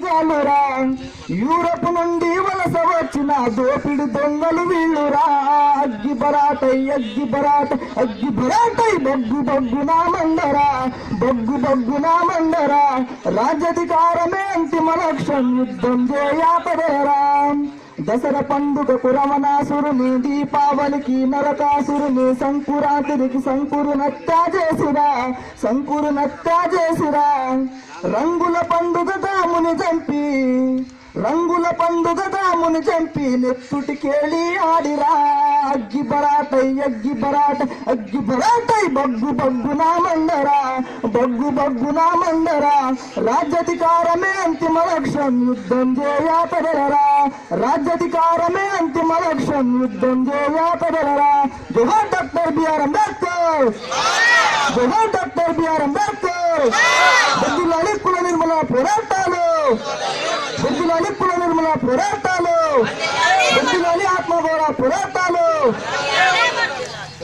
చాలురా, Europe నుండి వలస వచ్చిన దోపిడి దొంగలు వీళ్ళురా. అగ్గి బరాటై అగ్గి బరాట అగ్గి బరాటై బగ్గు బగ్గు నా మండరా, బగ్గు బగ్గు నా మండరా. రాజ్యాధికారమే అంతిమ లక్ష్యం, యుద్ధం చేయాపరేరా. దసరా పండుగకు రమణాసురుని, దీపావళికి నరకాసురుని, సంకురాత్రికి సంకురునత్తా చేసిరా, సంకురునత్తా చేసిరా. రంగుల పండుగ దాముని చంపి, రంగుల పండుగ దాముని చంపి నెత్తుటికేళి ఆడిరా. అగ్గి బరాటై అగ్గి బరాట అగ్గి బరాటై బగ్గు బగ్గు నా మండరా, బగ్గు బగ్గు నా మండరా. రాజ్యాధికారమే అంతిమ లక్ష్యం, యుద్ధం చేయాపడరా. రాజ్యాధికారమే అంతిమ లక్ష్యం, యుద్ధం చేయాపడరా. జోహార్ డాక్టర్ బిఆర్ అంబేద్కర్, జోహార్ డాక్టర్ బిఆర్ అంబేద్కర్. బొగ్గులాలి కుల నిర్మూలన పోరాటాలు, బొగ్గులాలి కుల నిర్మూలన పోరాటాలు, బొగ్గులాలి ఆత్మగౌరవ పోరాటాలు.